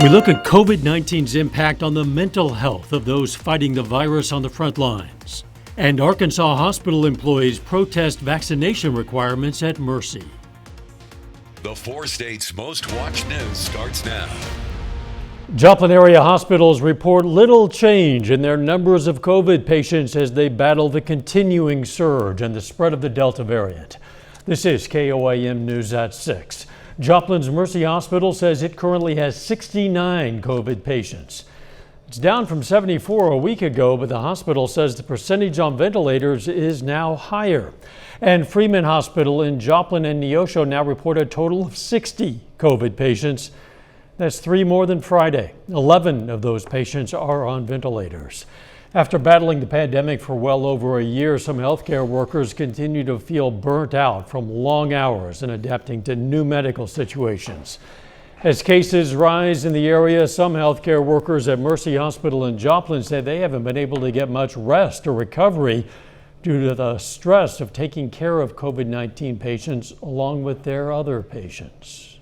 We look at COVID-19's impact on the mental health of those fighting the virus on the front lines. And Arkansas hospital employees protest vaccination requirements at Mercy. The 4 states' most watched news starts now. Joplin area hospitals report little change in their numbers of COVID patients as they battle the continuing surge and the spread of the Delta variant. This is KOAM News at 6. Joplin's Mercy Hospital says it currently has 69 COVID patients. It's down from 74 a week ago, but the hospital says the percentage on ventilators is now higher. And Freeman Hospital in Joplin and Neosho now report a total of 60 COVID patients. That's 3 more than Friday. 11 of those patients are on ventilators. After battling the pandemic for well over a year, some healthcare workers continue to feel burnt out from long hours and adapting to new medical situations. As cases rise in the area, some healthcare workers at Mercy Hospital in Joplin say they haven't been able to get much rest or recovery due to the stress of taking care of COVID-19 patients along with their other patients.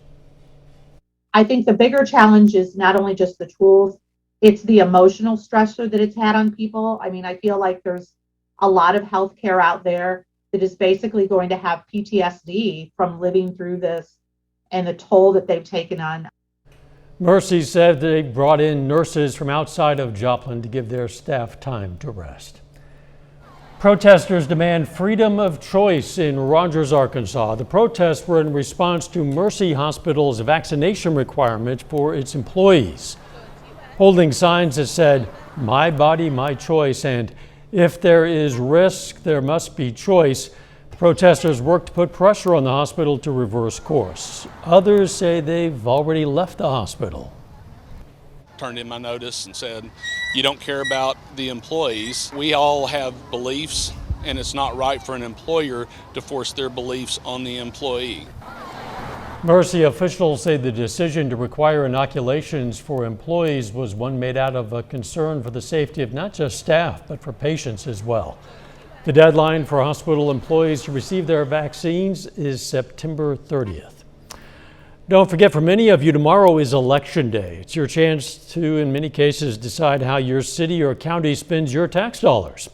I think the bigger challenge is not only just the tools, it's the emotional stressor that it's had on people. I mean, I feel like there's a lot of healthcare out there that is basically going to have PTSD from living through this and the toll that they've taken on. Mercy said they brought in nurses from outside of Joplin to give their staff time to rest. Protesters demand freedom of choice in Rogers, Arkansas. The protests were in response to Mercy Hospital's vaccination requirements for its employees, holding signs that said, "My body, my choice," and "If there is risk, there must be choice." The protesters worked to put pressure on the hospital to reverse course. Others say they've already left the hospital. Turned in my notice and said, "You don't care about the employees. We all have beliefs, and it's not right for an employer to force their beliefs on the employee." Mercy officials say the decision to require inoculations for employees was one made out of a concern for the safety of not just staff, but for patients as well. The deadline for hospital employees to receive their vaccines is September 30th. Don't forget, for many of you, tomorrow is Election Day. It's your chance to, in many cases, decide how your city or county spends your tax dollars.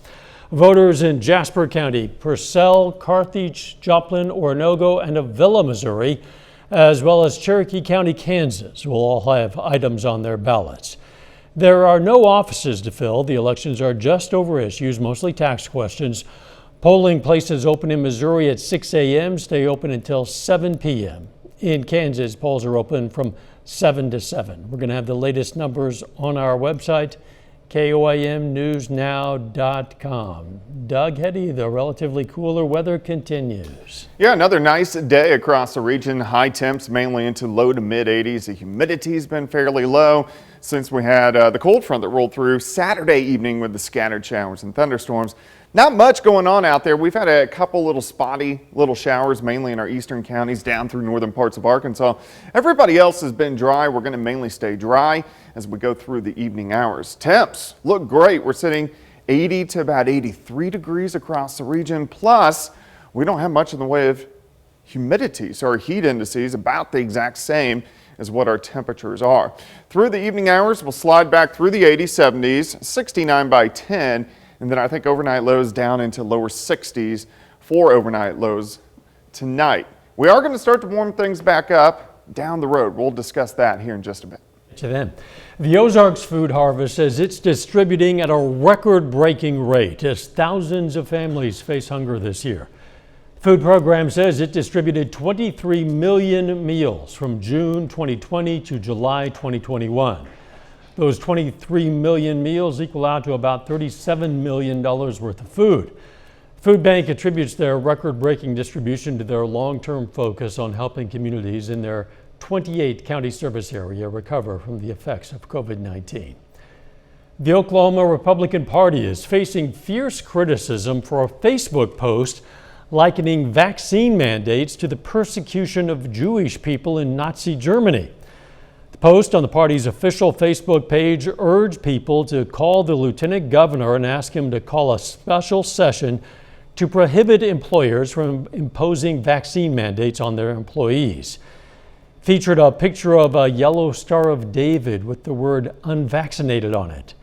Voters in Jasper County, Purcell, Carthage, Joplin, Oronogo, and Avila, Missouri, as well as Cherokee County, Kansas, will all have items on their ballots. There are no offices to fill. The elections are just over issues, mostly tax questions. Polling places open in Missouri at 6 a.m., stay open until 7 p.m. In Kansas, polls are open from 7 to 7. We're going to have the latest numbers on our website, KOAMNewsNow.com. Doug Hetty, the relatively cooler weather continues. Yeah, another nice day across the region. High temps mainly into low to mid 80s. The humidity's been fairly low since we had the cold front that rolled through Saturday evening with the scattered showers and thunderstorms. Not much going on out there. We've had a couple little spotty little showers, mainly in our eastern counties down through northern parts of Arkansas. Everybody else has been dry. We're going to mainly stay dry as we go through the evening hours. Temps look great. We're sitting 80 to about 83 degrees across the region. Plus, we don't have much in the way of humidity, so our heat indices about the exact same as what our temperatures are. Through the evening hours, we'll slide back through the 80s, 70s, 69 by 10. And then I think overnight lows down into lower 60s for overnight lows tonight. We are going to start to warm things back up down the road. We'll discuss that here in just a bit. To them. The Ozarks Food Harvest says it's distributing at a record-breaking rate as thousands of families face hunger this year. Food program says it distributed 23 million meals from June 2020 to July 2021. Those 23 million meals equal out to about $37 million worth of food. Food Bank attributes their record-breaking distribution to their long-term focus on helping communities in their 28 county service area recover from the effects of COVID-19. The Oklahoma Republican Party is facing fierce criticism for a Facebook post likening vaccine mandates to the persecution of Jewish people in Nazi Germany. The post on the party's official Facebook page urged people to call the lieutenant governor and ask him to call a special session to prohibit employers from imposing vaccine mandates on their employees. featured a picture of a yellow Star of David with the word unvaccinated on it.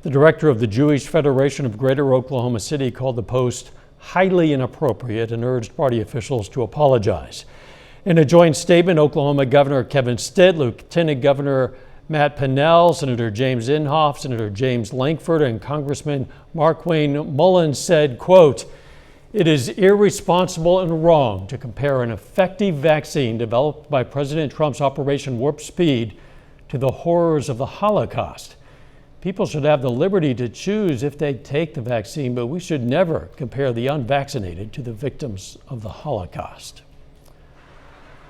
The director of the Jewish Federation of Greater Oklahoma City called the post highly inappropriate and urged party officials to apologize. In a joint statement, Oklahoma Governor Kevin Stitt, Lieutenant Governor Matt Pinnell, Senator James Inhofe, Senator James Lankford, and Congressman Markwayne Mullins said, quote, "It is irresponsible and wrong to compare an effective vaccine developed by President Trump's Operation Warp Speed to the horrors of the Holocaust. People should have the liberty to choose if they take the vaccine, but we should never compare the unvaccinated to the victims of the Holocaust."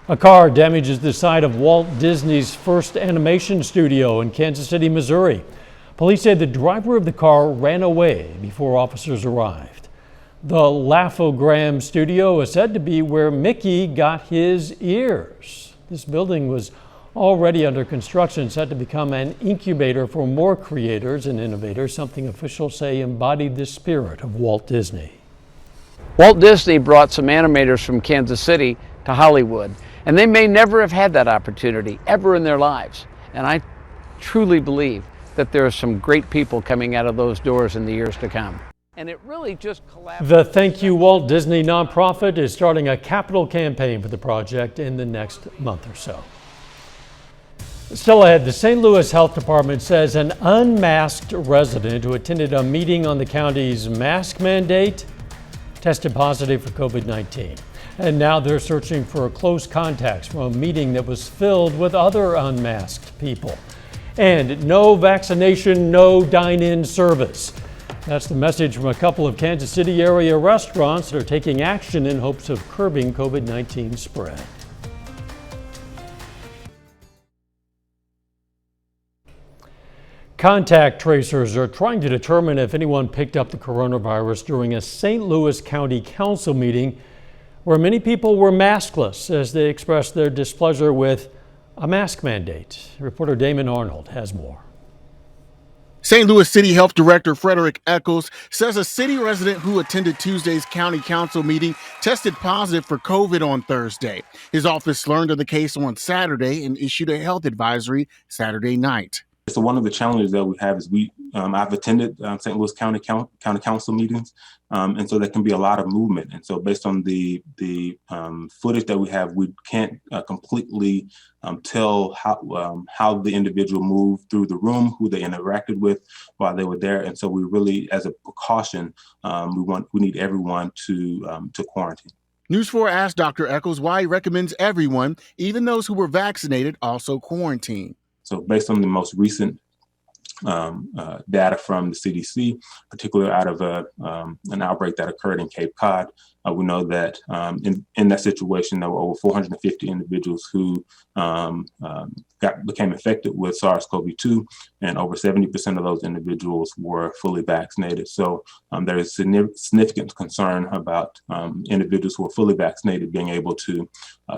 A car damages the side of Walt Disney's first animation studio in Kansas City, Missouri. Police say the driver of the car ran away before officers arrived. The Laugh-O-Gram studio is said to be where Mickey got his ears. This building was already under construction, set to become an incubator for more creators and innovators, something officials say embodied the spirit of Walt Disney. Walt Disney brought some animators from Kansas City to Hollywood, and they may never have had that opportunity ever in their lives. And I truly believe that there are some great people coming out of those doors in the years to come. And it really just collapsed. The Thank You Walt Disney nonprofit is starting a capital campaign for the project in the next month or so. Still ahead, the St. Louis Health Department says an unmasked resident who attended a meeting on the county's mask mandate tested positive for COVID-19. And now they're searching for close contacts from a meeting that was filled with other unmasked people. And no vaccination, no dine-in service. That's the message from a couple of Kansas City area restaurants that are taking action in hopes of curbing COVID-19 spread. Contact tracers are trying to determine if anyone picked up the coronavirus during a St. Louis County Council meeting where many people were maskless as they expressed their displeasure with a mask mandate. Reporter Damon Arnold has more. St. Louis City Health Director Frederick Eccles says a city resident who attended Tuesday's county council meeting tested positive for COVID on Thursday. His office learned of the case on Saturday and issued a health advisory Saturday night. So one of the challenges that we have is I've attended St. Louis County Council meetings, and so there can be a lot of movement. And so based on the footage that we have, we can't completely tell how the individual moved through the room, who they interacted with while they were there. And so we really, as a precaution, we need everyone to quarantine. News 4 asked Dr. Eccles why he recommends everyone, even those who were vaccinated, also quarantine. So based on the most recent data from the CDC, particularly out of an outbreak that occurred in Cape Cod, we know that in that situation, there were over 450 individuals who became infected with SARS-CoV-2, and over 70% of those individuals were fully vaccinated. So there is significant concern about individuals who are fully vaccinated being able to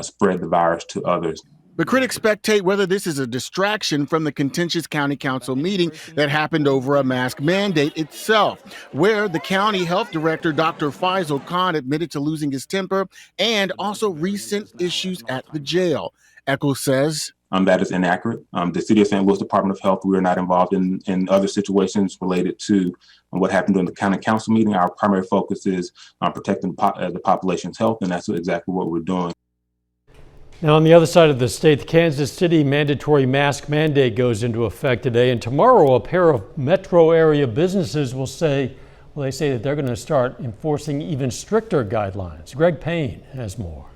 spread the virus to others. But critics spectate whether this is a distraction from the contentious county council meeting that happened over a mask mandate itself, where the county health director, Dr. Faisal Khan, admitted to losing his temper and also recent issues at the jail. Eccles says that is inaccurate. The City of St. Louis Department of Health, we are not involved in other situations related to what happened during the county council meeting. Our primary focus is on protecting the population's health, and that's exactly what we're doing. Now, on the other side of the state, the Kansas City mandatory mask mandate goes into effect today, and tomorrow a pair of metro area businesses will say that they're going to start enforcing even stricter guidelines. Greg Payne has more.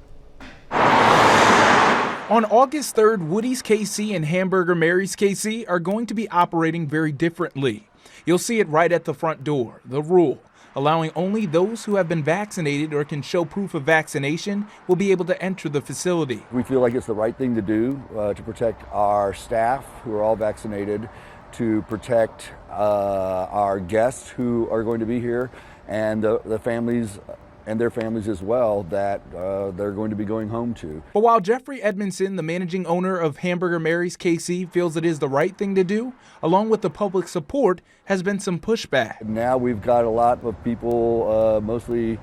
On August 3rd, Woody's KC and Hamburger Mary's KC are going to be operating very differently. You'll see it right at the front door, the rule, allowing only those who have been vaccinated or can show proof of vaccination will be able to enter the facility. We feel like it's the right thing to do to protect our staff who are all vaccinated, to protect our guests who are going to be here, and the families and their families as well that they're going to be going home to. But while Jeffrey Edmondson, the managing owner of Hamburger Mary's KC, feels it is the right thing to do, along with the public support, has been some pushback. Now we've got a lot of people, mostly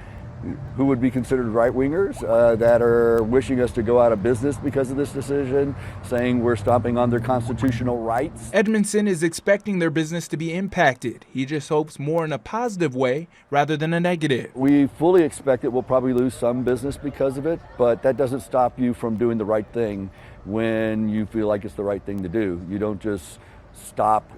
who would be considered right-wingers that are wishing us to go out of business because of this decision, saying we're stomping on their constitutional rights. Edmondson is expecting their business to be impacted. He just hopes more in a positive way rather than a negative. We fully expect that we'll probably lose some business because of it, but that doesn't stop you from doing the right thing when you feel like it's the right thing to do. You don't just stop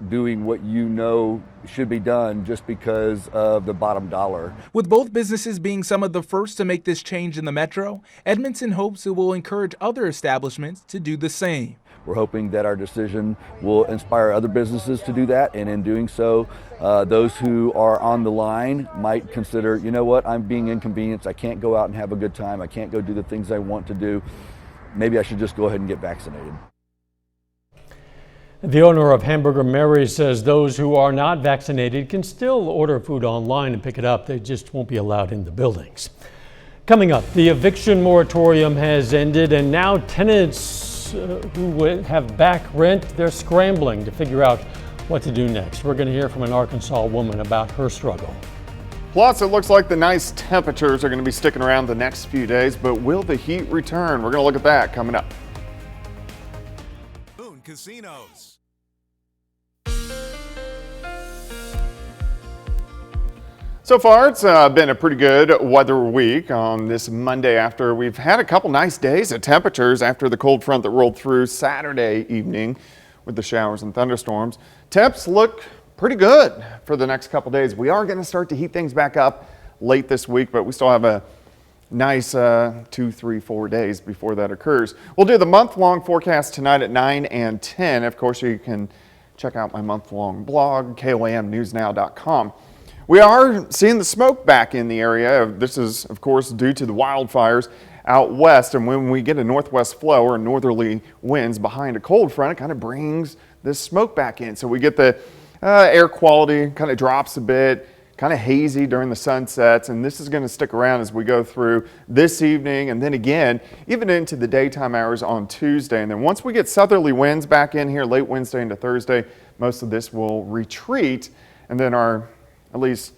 doing what you know should be done just because of the bottom dollar. With both businesses being some of the first to make this change in the metro, Edmondson hopes it will encourage other establishments to do the same. We're hoping that our decision will inspire other businesses to do that, and in doing so, those who are on the line might consider, you know what, I'm being inconvenienced, I can't go out and have a good time, I can't go do the things I want to do, maybe I should just go ahead and get vaccinated. The owner of Hamburger Mary's says those who are not vaccinated can still order food online and pick it up. They just won't be allowed in the buildings. Coming up, the eviction moratorium has ended, and now tenants who have back rent, they're scrambling to figure out what to do next. We're going to hear from an Arkansas woman about her struggle. Plus, it looks like the nice temperatures are going to be sticking around the next few days, but will the heat return? We're going to look at that coming up. Boone Casinos. So far, it's been a pretty good weather week on this Monday after we've had a couple nice days of temperatures after the cold front that rolled through Saturday evening with the showers and thunderstorms. Temps look pretty good for the next couple days. We are going to start to heat things back up late this week, but we still have a nice 2, 3, 4 days before that occurs. We'll do the month-long forecast tonight at 9 and 10. Of course, you can check out my month-long blog, KOAMnewsnow.com. We are seeing the smoke back in the area. This is, of course, due to the wildfires out west. And when we get a northwest flow or northerly winds behind a cold front, it kind of brings this smoke back in. So we get the air quality kind of drops a bit, kind of hazy during the sunsets. And this is going to stick around as we go through this evening and then again, even into the daytime hours on Tuesday. And then once we get southerly winds back in here late Wednesday into Thursday, most of this will retreat. And then our at least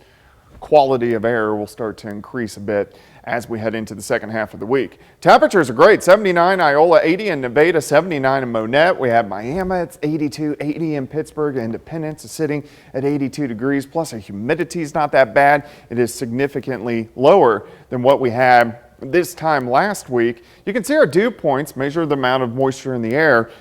quality of air will start to increase a bit as we head into the second half of the week. Temperatures are great. 79 Iola, 80 in Nevada, 79 in Monette. We have Miami, it's 82, 80 in Pittsburgh. Independence is sitting at 82 degrees, plus our humidity is not that bad. It is significantly lower than what we had this time last week. You can see our dew points measure the amount of moisture in the air,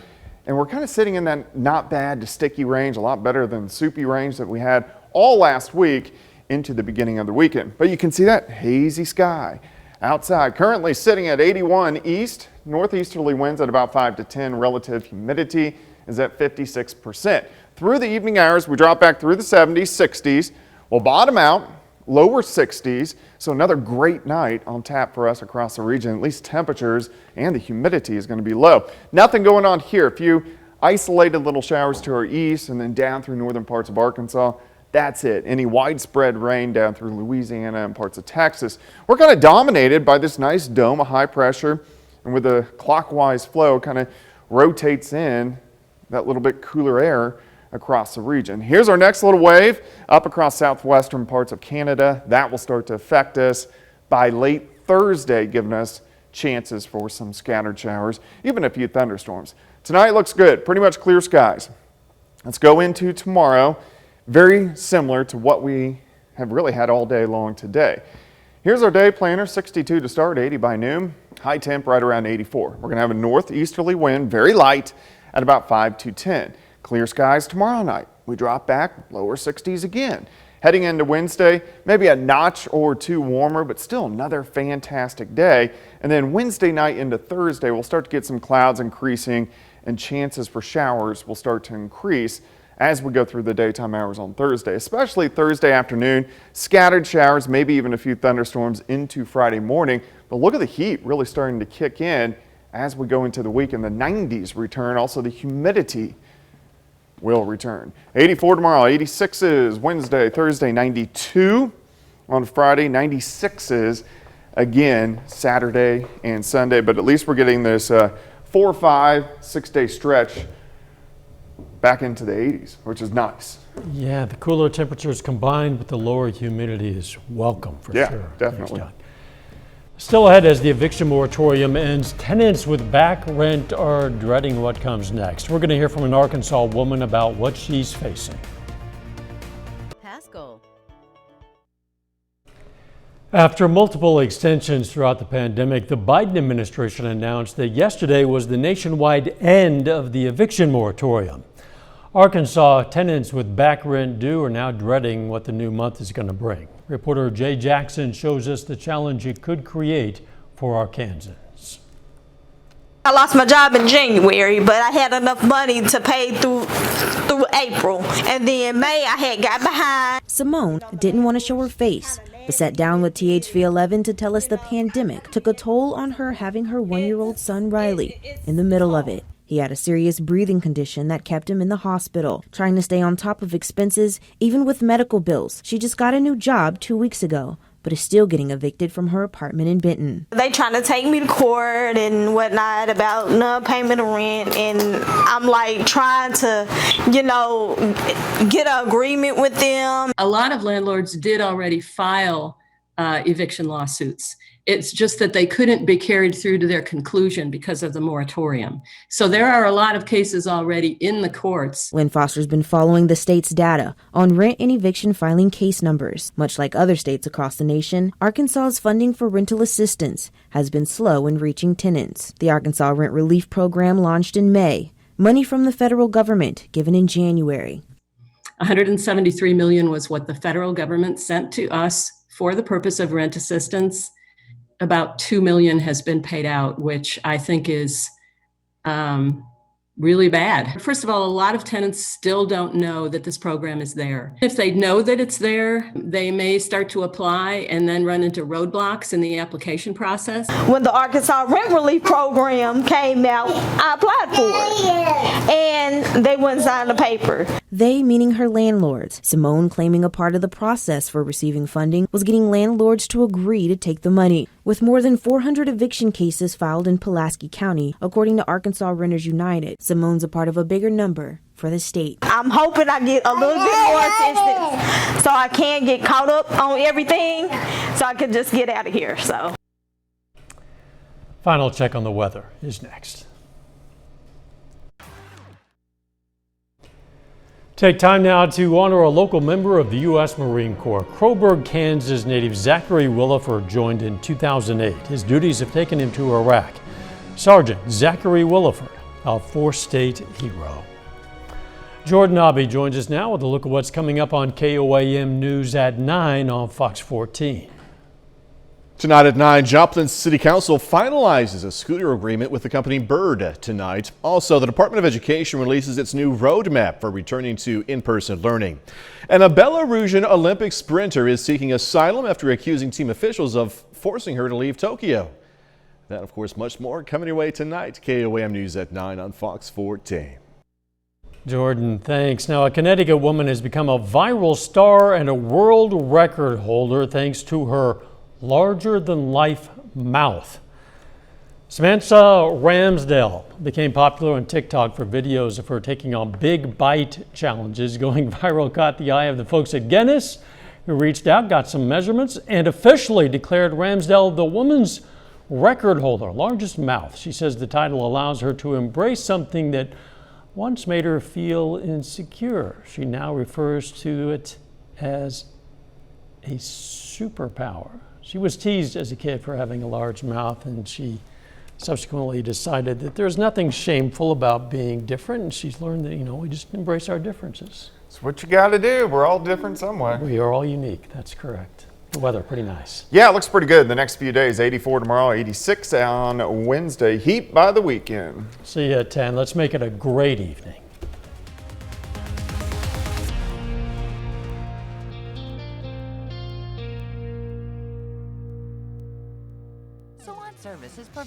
and we're kind of sitting in that not bad to sticky range, a lot better than the soupy range that we had all last week into the beginning of the weekend. But you can see that hazy sky outside. Currently sitting at 81 east, northeasterly winds at about 5 to 10. Relative humidity is at 56%. Through the evening hours, we drop back through the 70s, 60s. We'll bottom out, lower 60s. So another great night on tap for us across the region. At least temperatures and the humidity is going to be low. Nothing going on here. A few isolated little showers to our east and then down through northern parts of Arkansas. That's it. Any widespread rain down through Louisiana and parts of Texas. We're kind of dominated by this nice dome of high pressure, and with a clockwise flow kind of rotates in that little bit cooler air across the region. Here's our next little wave up across southwestern parts of Canada. That will start to affect us by late Thursday, giving us chances for some scattered showers, even a few thunderstorms. Tonight looks good, pretty much clear skies. Let's go into tomorrow. Very similar to what we have really had all day long today. Here's our day planner, 62 to start, 80 by noon. High temp right around 84. We're going to have a northeasterly wind, very light, at about 5 to 10. Clear skies tomorrow night. We drop back, lower 60s again. Heading into Wednesday, maybe a notch or two warmer, but still another fantastic day. And then Wednesday night into Thursday, we'll start to get some clouds increasing and chances for showers will start to increase as we go through the daytime hours on Thursday, especially Thursday afternoon. Scattered showers, maybe even a few thunderstorms into Friday morning. But look at the heat really starting to kick in as we go into the week, and the 90s return. Also, the humidity will return. 84 tomorrow, 86s Wednesday, Thursday, 92 on Friday, 96s again Saturday and Sunday. But at least we're getting this 4, 5, 6 day stretch back into the 80s, which is nice. Yeah, the cooler temperatures combined with the lower humidity is welcome for Yeah, sure. definitely. Thanks, Doug. Still ahead as the eviction moratorium ends, tenants with back rent are dreading what comes next. We're going to hear from an Arkansas woman about what she's facing. Pascal. After multiple extensions throughout the pandemic, the Biden administration announced that yesterday was the nationwide end of the eviction moratorium. Arkansas tenants with back rent due are now dreading what the new month is going to bring. Reporter Jay Jackson shows us the challenge it could create for Arkansans. I lost my job in January, but I had enough money to pay through April. And then May, I had got behind. Simone didn't want to show her face, but sat down with THV11 to tell us the pandemic took a toll on her having her 1-year-old son Riley in the middle of it. He had a serious breathing condition that kept him in the hospital, trying to stay on top of expenses, even with medical bills. She just got a new job 2 weeks ago, but is still getting evicted from her apartment in Benton. They trying to take me to court and whatnot about non-payment of rent, and I'm like trying to, get an agreement with them. A lot of landlords did already file eviction lawsuits. It's just that they couldn't be carried through to their conclusion because of the moratorium. So there are a lot of cases already in the courts. Lynn Foster's been following the state's data on rent and eviction filing case numbers. Much like other states across the nation, Arkansas's funding for rental assistance has been slow in reaching tenants. The Arkansas Rent Relief Program launched in May. Money from the federal government given in January. $173 million was what the federal government sent to us for the purpose of rent assistance. About $2 million has been paid out, which I think is really bad. First of all, a lot of tenants still don't know that this program is there. If they know that it's there, they may start to apply and then run into roadblocks in the application process. When the Arkansas Rent Relief Program came out, I applied for it, and they wouldn't sign the paper. They meaning her landlords. Simone claiming a part of the process for receiving funding was getting landlords to agree to take the money. With more than 400 eviction cases filed in Pulaski County, according to Arkansas Renters United, Simone's a part of a bigger number for the state. I'm hoping I get a little bit more assistance so I can get caught up on everything so I can just get out of here. So, Final check on the weather is next. Take time now to honor a local member of the U.S. Marine Corps. Crowburg, Kansas native Zachary Williford joined in 2008. His duties have taken him to Iraq. Sergeant Zachary Williford, a four-state hero. Jordan Abbey joins us now with a look at what's coming up on KOAM News at 9 on Fox 14. Tonight at 9, Joplin City Council finalizes a scooter agreement with the company Bird tonight. Also, the Department of Education releases its new roadmap for returning to in-person learning. And a Belarusian Olympic sprinter is seeking asylum after accusing team officials of forcing her to leave Tokyo. That, of course, much more coming your way tonight. KOAM News at 9 on Fox 14. Jordan, thanks. Now, a Connecticut woman has become a viral star and a world record holder thanks to her larger-than-life mouth. Samantha Ramsdale became popular on TikTok for videos of her taking on big bite challenges. Going viral caught the eye of the folks at Guinness, who reached out, got some measurements, and officially declared Ramsdale the woman's record holder, largest mouth. She says the title allows her to embrace something that once made her feel insecure. She now refers to it as a superpower. She was teased as a kid for having a large mouth, and she subsequently decided that there's nothing shameful about being different, and she's learned that, we just embrace our differences. It's what you got to do. We're all different some way. We are all unique. That's correct. The weather, pretty nice. Yeah, it looks pretty good the next few days. 84 tomorrow, 86 on Wednesday. Heat by the weekend. See you at 10. Let's make it a great evening. Salon service is